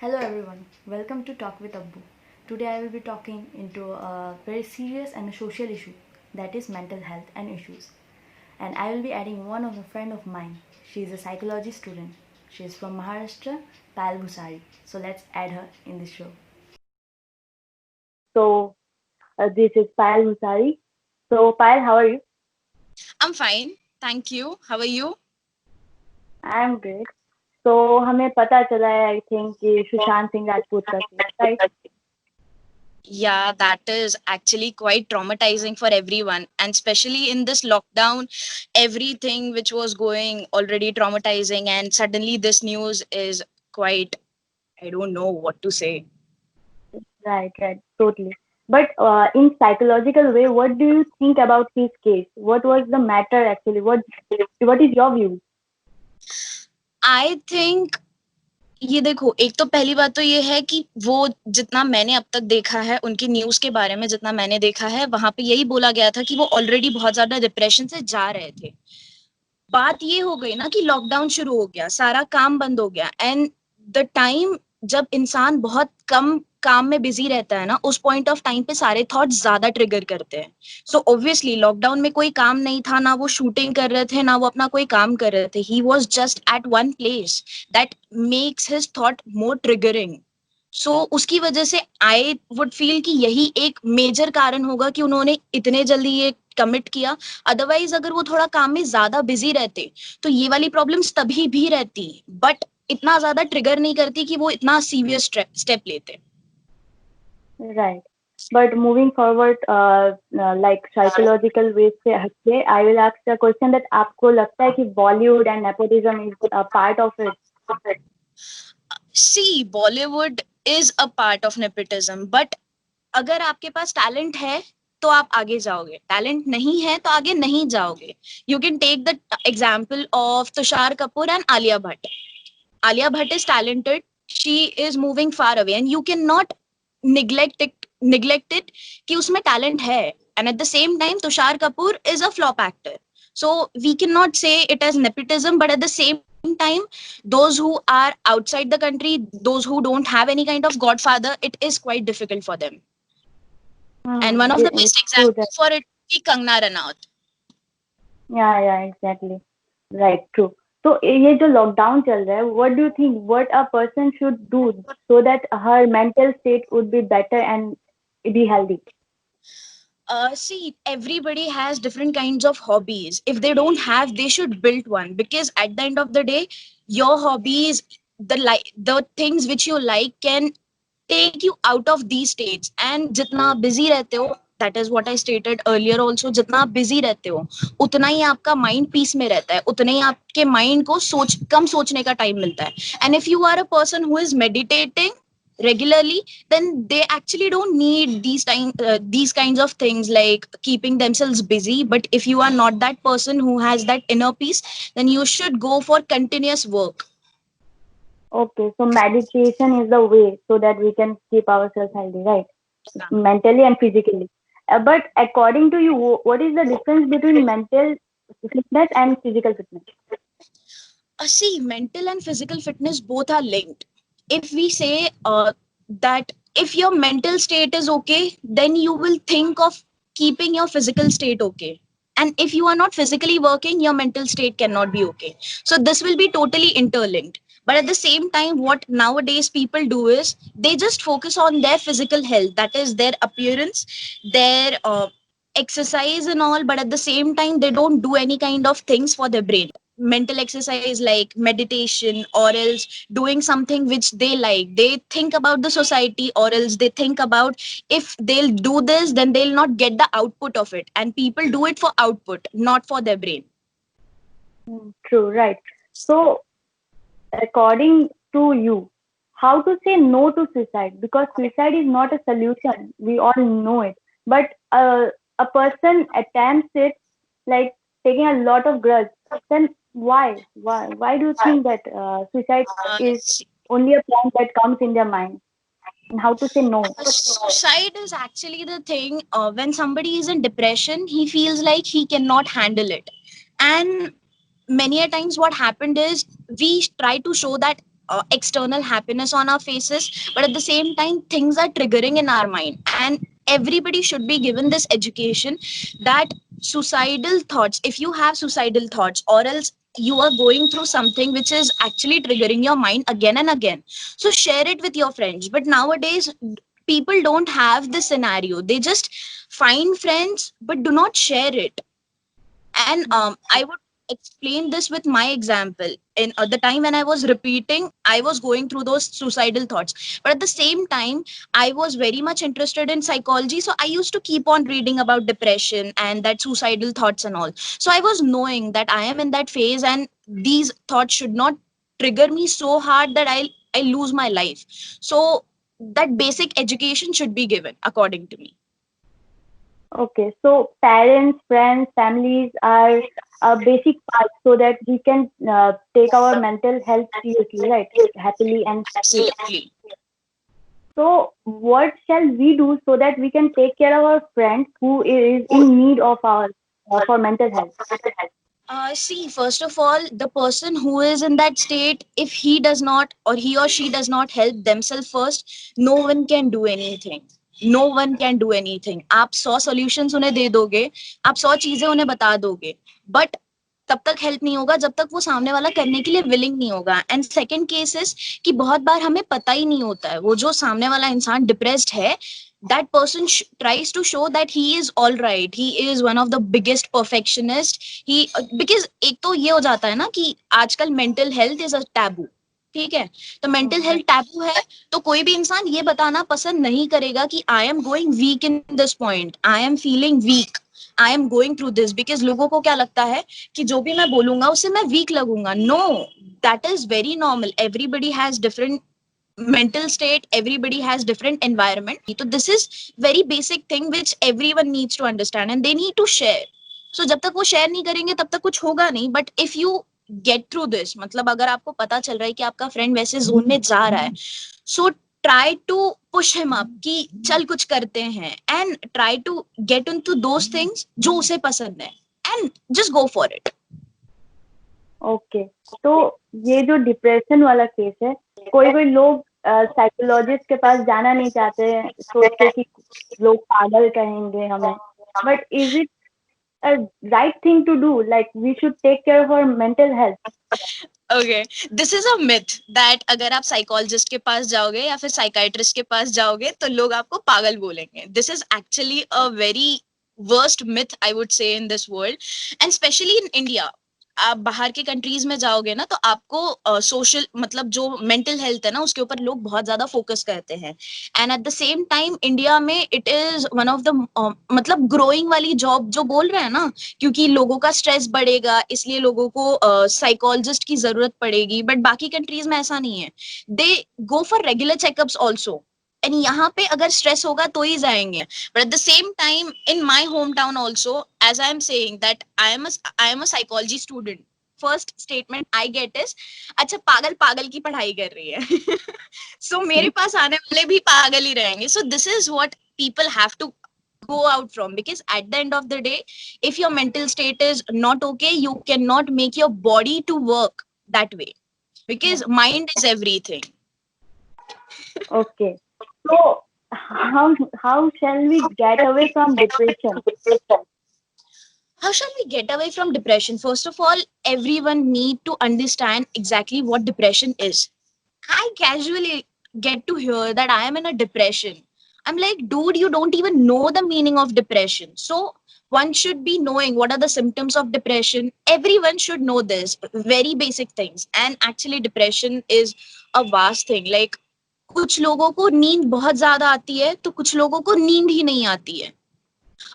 Hello everyone, welcome to Talk with Abbu. Today I will be talking into a very serious and a social issue, that is mental health and issues. And I will be adding one of a friend of mine. She is a psychology student. She is from Maharashtra, Payal Bhusari. So let's add her in this show. So this is Payal Musari. So Payal, how are you? I'm fine. Thank you. How are you? I am great. So हमें पता चला है I think कि सुशांत सिंह राजपूत का case, right? Yeah, that is actually quite traumatizing for everyone. And especially in this lockdown, everything which was going already traumatizing, and suddenly this news is quite, I don't know what to say. Right, totally. But in psychological way, what do you think about his case? What was the matter actually? What is your view? I think ये देखो, एक तो पहली बात तो ये है कि वो जितना मैंने अब तक देखा है उनकी न्यूज के बारे में, जितना मैंने देखा है वहां पे यही बोला गया था कि वो ऑलरेडी बहुत ज्यादा डिप्रेशन से जा रहे थे. बात ये हो गई ना कि लॉकडाउन शुरू हो गया, सारा काम बंद हो गया, एंड द टाइम जब इंसान बहुत कम काम में बिजी रहता है ना, उस पॉइंट ऑफ टाइम पे सारे थॉट्स ज्यादा ट्रिगर करते हैं. सो ऑब्वियसली लॉकडाउन में कोई काम नहीं था, ना वो शूटिंग कर रहे थे, ना वो अपना कोई काम कर रहे थे. He was just at one place. That makes his thought more triggering. So उसकी वजह से आई वुड फील कि यही एक मेजर कारण होगा कि उन्होंने इतने जल्दी ये कमिट किया. अदरवाइज अगर वो थोड़ा काम में ज्यादा बिजी रहते तो ये वाली प्रॉब्लम्स तभी भी रहती, बट इतना ज्यादा ट्रिगर नहीं करती कि वो इतना सीवियर स्टेप लेते. Right. But moving forward, like psychological ways से हटके, I will ask the question that आपको लगता है कि Bollywood and nepotism is a part of it? See Bollywood is a part of nepotism, but अगर आपके पास टैलेंट है तो आप आगे जाओगे, टैलेंट नहीं है तो आगे नहीं जाओगे. You can take the example of Tushar Kapoor and Alia Bhatt. Alia Bhatt is talented. She is moving far away, and you cannot neglect it कि उसमें talent है. And at the same time, Tushar Kapoor is a flop actor. So we cannot say it as nepotism, but at the same time, those who are outside the country, those who don't have any kind of godfather, it is quite difficult for them. And one of the best It's true that. examples for it is Kangna Ranaut. Yeah, exactly. Right, true. तो ये जो lockdown चल रहा है, what do you think what a person should do so that her mental state would be better and be healthy? See, everybody has different kinds of hobbies. If they don't have, they should build one, because at the end of the day, your hobbies, the things which you like, can take you out of these states. And जितना busy रहते हो, that is what I stated earlier also, जितना आप busy रहते हो उतना ही आपका mind peace में रहता है, उतना ही आपके mind को कम सोचने का time मिलता है. And if you are a person who is meditating regularly, then they actually don't need these kinds of things like keeping themselves busy. But if you are not that person who has that inner peace, then you should go for continuous work. Okay, so meditation is the way so that we can keep ourselves healthy, right? Mentally and physically. But according to you, what is the difference between mental fitness and physical fitness? See, mental and physical fitness both are linked. If we say that if your mental state is okay, then you will think of keeping your physical state okay. And if you are not physically working, your mental state cannot be okay. So this will be totally interlinked. But at the same time, what nowadays people do is they just focus on their physical health, that is their appearance, their exercise and all. But at the same time, they don't do any kind of things for their brain, mental exercise like meditation, or else doing something which they like. They think about the society, or else they think about if they'll do this, then they'll not get the output of it. And people do it for output, not for their brain. True, right. So, according to you, how to say no to suicide? Because suicide is not a solution. We all know it. But a person attempts it like taking a lot of grudge. Then why? Why do you think that suicide is See, only a plan that comes in their mind? And how to say no? suicide is actually the thing, when somebody is in depression, he feels like he cannot handle it. And many a times what happened is we try to show that external happiness on our faces, but at the same time things are triggering in our mind, and everybody should be given this education that suicidal thoughts, if you have suicidal thoughts, or else you are going through something which is actually triggering your mind again and again, so share it with your friends. But nowadays people don't have this scenario, they just find friends but do not share it. And I would explain this with my example. In the time when I was repeating, I was going through those suicidal thoughts, but at the same time I was very much interested in psychology, so I used to keep on reading about depression and that suicidal thoughts and all. So I was knowing that I am in that phase, and these thoughts should not trigger me so hard that I lose my life. So that basic education should be given, according to me. Okay, so parents, friends, families are a basic part so that we can take our mental health seriously, right? Happily and safely. Absolutely. So, what shall we do so that we can take care of our friend who is in need of our for mental health? See, first of all, the person who is in that state, if he does not, or he or she does not help themselves first, no one can do anything. No one can do anything. आप 100 solutions उन्हें दे दोगे, आप 100 चीजें उन्हें बता दोगे, but तब तक हेल्प नहीं होगा जब तक वो सामने वाला करने के लिए विलिंग नहीं होगा. एंड सेकंड केसेस कि बहुत बार हमें पता ही नहीं होता है वो जो सामने वाला इंसान डिप्रेस्ड है, that person tries to show that he is all right, he is one of the biggest perfectionist, he because एक तो ये हो जाता है ना कि आजकल mental health is a taboo. ठीक है, तो मेंटल हेल्थ टैबू है, तो कोई भी इंसान ये बताना पसंद नहीं करेगा कि I am going weak in this point, I am feeling weak, I am going through this, because लोगों को क्या लगता है कि जो भी मैं बोलूंगा उससे मैं वीक लगूंगा. No, that is very normal. Everybody has different mental state, everybody has different environment, so this is very basic thing which everyone needs to understand and they need to share. So जब तक वो share नहीं करेंगे तब तक कुछ होगा नहीं. But if you get through this, मतलब अगर आपको पता चल रहा है कि आपका फ्रेंड वैसे जोन में जा रहा है, so try to push him up कि चल कुछ करते हैं, and try to get into those things जो उसे पसंद है, and just go for it. Okay, तो ये जो डिप्रेशन वाला केस है, कोई कोई लोग साइकोलॉजिस्ट के पास जाना नहीं चाहते हैं, सोचते कि लोग पागल कहेंगे हमें. But is it a right thing to do? Like, we should take care of our mental health. Okay, this is a myth that अगर आप साइकोलॉजिस्ट के पास जाओगे या फिर साइकाइट्रिस्ट के पास जाओगे तो लोग आपको पागल बोलेंगे. This is actually a very worst myth, I would say, in this world, and especially in India. आप बाहर के कंट्रीज में जाओगे ना तो आपको सोशल मतलब जो मेंटल हेल्थ है ना उसके ऊपर लोग बहुत ज्यादा फोकस करते हैं. And at the same time India में it is one of the मतलब ग्रोइंग वाली जॉब जो बोल रहे हैं ना, क्योंकि लोगों का स्ट्रेस बढ़ेगा इसलिए लोगों को साइकोलॉजिस्ट की जरूरत पड़ेगी. बट बाकी कंट्रीज में ऐसा नहीं है, they go for regular checkups also. And यहाँ पे अगर स्ट्रेस होगा तो ही जाएंगे. But at the same time in my home town also, as I am saying that I am a psychology student, first statement I get is, अच्छा पागल पागल की पढ़ाई कर रही है. सो मेरे पास आने वाले भी पागल ही रहेंगे. So this is what people have to go out from, because at the end of the day, if your mental state is not okay, you cannot make your body to work that way, because mind is everything. Okay, so how shall we get away from depression? How shall we get away from depression? First of all, everyone need to understand exactly what depression is. I casually get to hear that I am in a depression. I'm like, dude, you don't even know the meaning of depression. So one should be knowing what are the symptoms of depression. Everyone should know this, very basic things. And actually depression is a vast thing. Like, कुछ लोगों को नींद बहुत ज्यादा आती है तो कुछ लोगों को नींद ही नहीं आती है.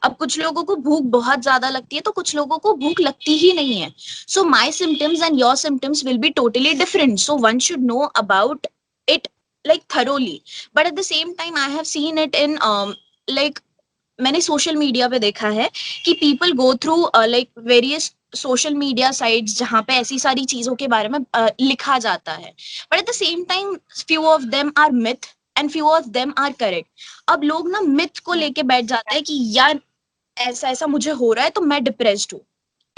अब कुछ लोगों को भूख बहुत ज्यादा लगती है तो कुछ लोगों को भूख लगती ही नहीं है. So my symptoms and your symptoms will be totally different. So one should know about it like thoroughly. But at the same time I have seen it in like मैंने सोशल मीडिया पे देखा है कि people go through like various social media sites जहाँ पे ऐसी सारी चीजों के बारे में लिखा जाता है. But at the same time few of them are myth and few of them are correct. अब लोग ना myth को लेके बैठ जाते हैं कि यार ऐसा ऐसा मुझे हो रहा है तो मैं डिप्रेस्ड हूँ.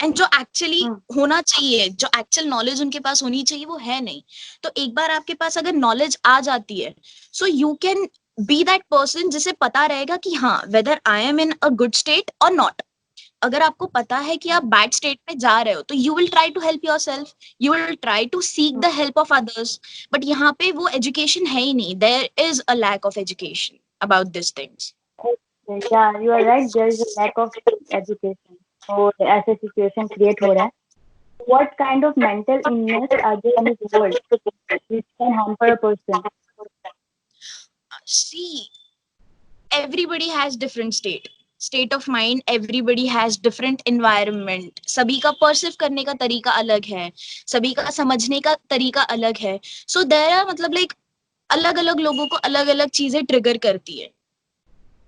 एंड जो एक्चुअली हम्म। होना चाहिए, जो एक्चुअल नॉलेज उनके पास होनी चाहिए, वो है नहीं. तो एक बार आपके पास अगर नॉलेज आ जाती है, so you can be that person जिसे पता रहेगा कि हाँ, whether I am in a good state और नॉट. अगर आपको पता है कि आप बैड स्टेट में जा रहे हो, तो you will try to help yourself, you will try to seek the help of others. But यहाँ पे वो एजुकेशन है ही नहीं. There is a lack of education about this things. Yeah, you are right. There is a lack of education. So ऐसे situation create हो रहा है. What kind of mental illness are there in this world which can hamper a person? See, everybody has different state of mind, everybody has different environment. सभी का perceive करने का तरीका अलग है, सभी का समझने का तरीका अलग है. So there are, मतलब like अलग अलग लोगों को अलग अलग चीजें ट्रिगर करती है.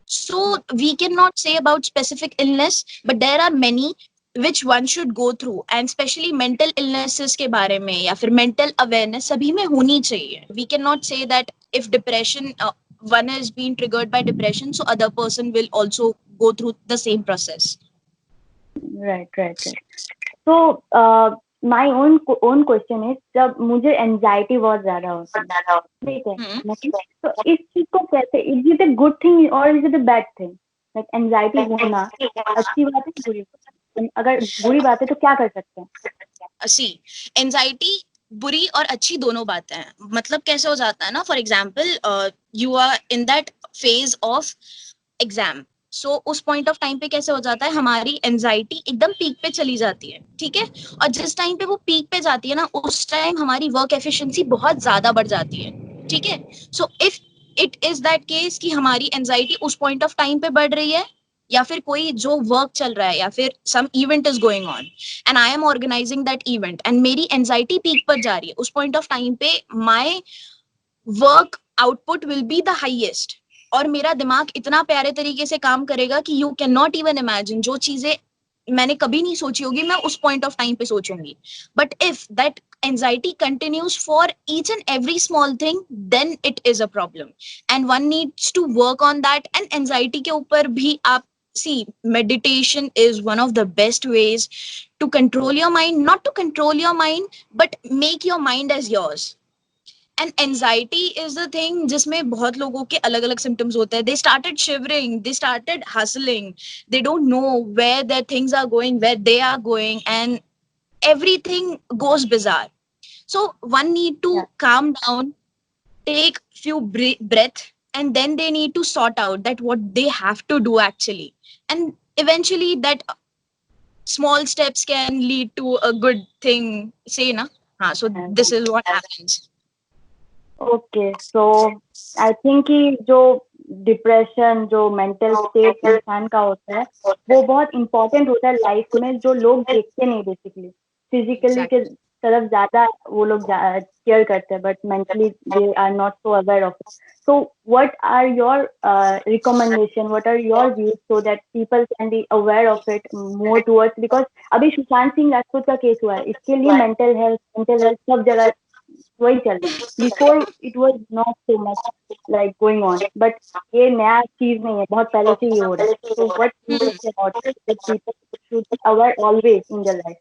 So we cannot say about specific illness, but there are many which one should go through, and especially mental illnesses के बारे में या फिर mental awareness सभी में होनी चाहिए. We cannot say that if depression, one is being triggered by depression, so other person will also go through the same process. Right. So my own question is, जब मुझे anxiety बहुत ज्यादा होती है, ठीक है, तो इस चीज को कैसे, is it a good thing or is it a bad thing? Like anxiety होना अच्छी बात है, बुरी बात है? अगर बुरी बात है तो क्या कर सकते हैं? See, anxiety बुरी और अच्छी दोनों बातें हैं. मतलब कैसे हो जाता है ना, for example you are in that phase of exam. So उस पॉइंट ऑफ टाइम पे कैसे हो जाता है, हमारी एंजाइटी एकदम पीक पे चली जाती है, ठीक है. और जिस टाइम पे वो पीक पे जाती है ना, उस टाइम हमारी वर्क एफिशिएंसी बहुत ज्यादा बढ़ जाती है, ठीक है. So if it is that case कि हमारी एंजाइटी उस पॉइंट ऑफ टाइम पे बढ़ रही है, या फिर कोई जो वर्क चल रहा है, या फिर some event is going on and I am organising that event, and मेरी एंजाइटी पीक पर जा रही है, उस पॉइंट ऑफ टाइम पे my work output will be the highest. और मेरा दिमाग इतना प्यारे तरीके से काम करेगा कि you can not even imagine. जो चीजें मैंने कभी नहीं सोची होगी, मैं उस पॉइंट ऑफ टाइम पे सोचूंगी. But if that anxiety continues for each and every small thing, then it is a problem, and one needs to work on that. And anxiety के ऊपर भी आप see, meditation is one of the best ways to control your mind, not to control your mind, but make your mind as yours. And anxiety is the thing जिसमें बहुत लोगों के अलग अलग सिम्टम्स होते हैं. They started shivering, they started hustling, they don't know where their things are going, where they are going, and everything goes bizarre. So one need to calm down, take few breath, and then they need to sort out that what they have to do actually, and eventually that small steps can lead to a good thing, say na. So this is what happens. Okay, so I think कि जो depression, जो mental state इंसान का होता है, वो बहुत important होता है लाइफ में, जो लोग देखते नहीं. बेसिकली फिजिकली के तरफ ज्यादा वो लोग केयर करते हैं, but mentally they are not so aware of it. So what are your recommendation, what are your views, so that people can be aware of it more towards? Because अभी सुशांत सिंह राजपूत का case हुआ है, इसके लिए mental health सब जगह वही चल रहा है. Before it was not so much like going on, but ये नया चीज नहीं है, बहुत पहले से ही हो रहा है. So what you will say about that people should be aware always in their life?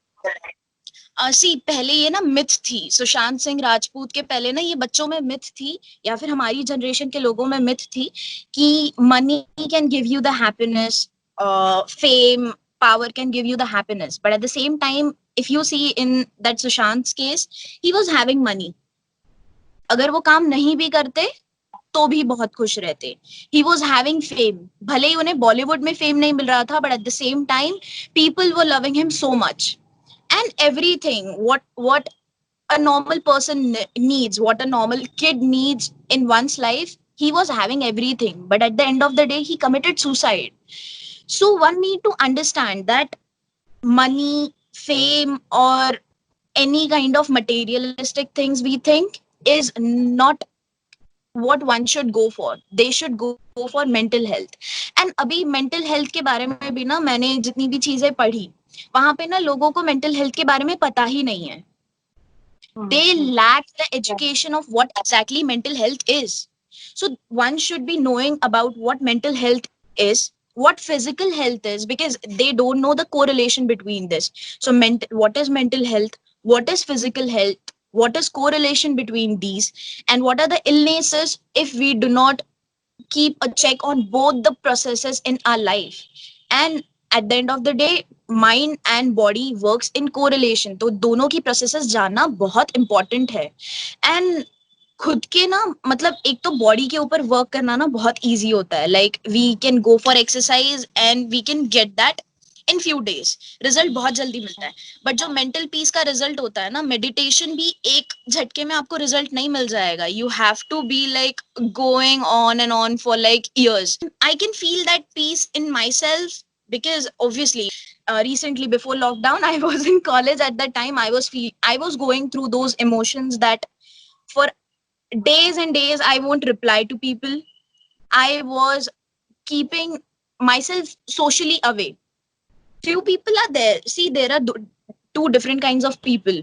See, पहले ये ना मिथ थी, सुशांत सिंह राजपूत के पहले ना ये बच्चों में मिथ थी, या फिर हमारी जनरेशन के लोगों में मिथ थी कि money can give you the happiness, fame, power can give you the happiness. But at the same time, if you see in that Sushant's case, he was having money. अगर वो काम नहीं भी करते तो भी बहुत खुश रहते. He was having fame. भले ही उन्हें बॉलीवुड में फेम नहीं मिल रहा था, but at the same time, people were loving him so much. And everything, what a normal person needs, what a normal kid needs in one's life, he was having everything. But at the end of the day, he committed suicide. So one need to understand that money, fame, or any kind of materialistic things we think is not what one should go for. They should go for mental health. And अभी mental health के बारे में भी ना, मैंने जितनी भी चीजें पढ़ी, वहां पे ना लोगों को mental health के बारे में पता ही नहीं है. They lack the education of what exactly mental health is. So one should be knowing about what mental health is, what physical health is, because they don't know the correlation between this. So what is mental health, what is physical health, what is correlation between these, and what are the illnesses if we do not keep a check on both the processes in our life. And at the end of the day, mind and body works in correlation, तो दोनों की processes जानना बहुत important है. And खुद के ना, मतलब एक तो बॉडी के ऊपर वर्क करना ना बहुत इजी होता है. Like we can go for exercise and we can get that in few days, result बहुत जल्दी मिलता है. बट जो मेंटल पीस का रिजल्ट होता है ना, मेडिटेशन भी एक झटके में आपको रिजल्ट नहीं मिल जाएगा. You have to be like going on and on for like years. I can feel that peace in my self because obviously recently before lockdown I was in college. At that time I was going through those emotions that for days and days I won't reply to people. I was keeping myself socially away. Few people are there. See, there are two different kinds of people.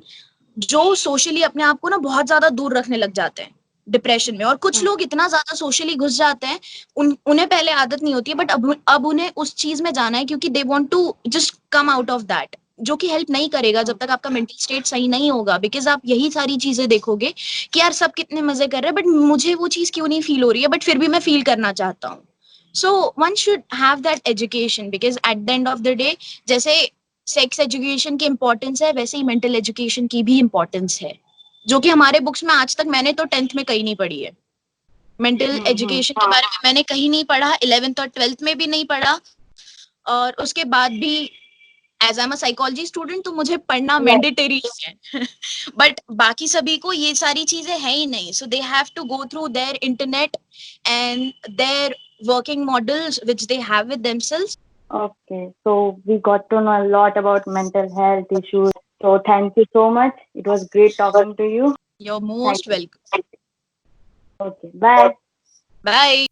जो socially अपने आप को ना बहुत ज्यादा दूर रखने लग जाते हैं डिप्रेशन में, और कुछ लोग इतना ज्यादा सोशली घुस जाते हैं, उन्हें पहले आदत नहीं होती है, बट अब उन्हें उस चीज में जाना है क्योंकि they want to just come out of that, जो कि हेल्प नहीं करेगा जब तक आपका मेंटल स्टेट सही नहीं होगा. बिकॉज आप यही सारी चीजें देखोगे कि यार सब कितने मजे कर रहे हैं, बट मुझे वो चीज क्यों नहीं फील हो रही है, बट फिर भी मैं फील करना चाहता हूँ. सो one should have that education, because at the end of the day जैसे सेक्स एजुकेशन की इंपॉर्टेंस है, वैसे ही मेंटल एजुकेशन की भी इंपॉर्टेंस है, जो कि हमारे बुक्स में आज तक मैंने तो 10th में कहीं नहीं पढ़ी है. मेंटल एजुकेशन के बारे में मैंने कहीं नहीं पढ़ा, 11th और 12th में भी नहीं पढ़ा, और उसके बाद भी as I am a psychology student तो मुझे पढ़ना मैंडेटरी है. बट बाकी सभी को ये सारी चीजें है ही नहीं. So they have to go through their internet and their working models which they have with themselves. Okay, so we got to know a lot about mental health issues. So thank you so much. It was great talking to you. You're most welcome. Okay, bye. Bye.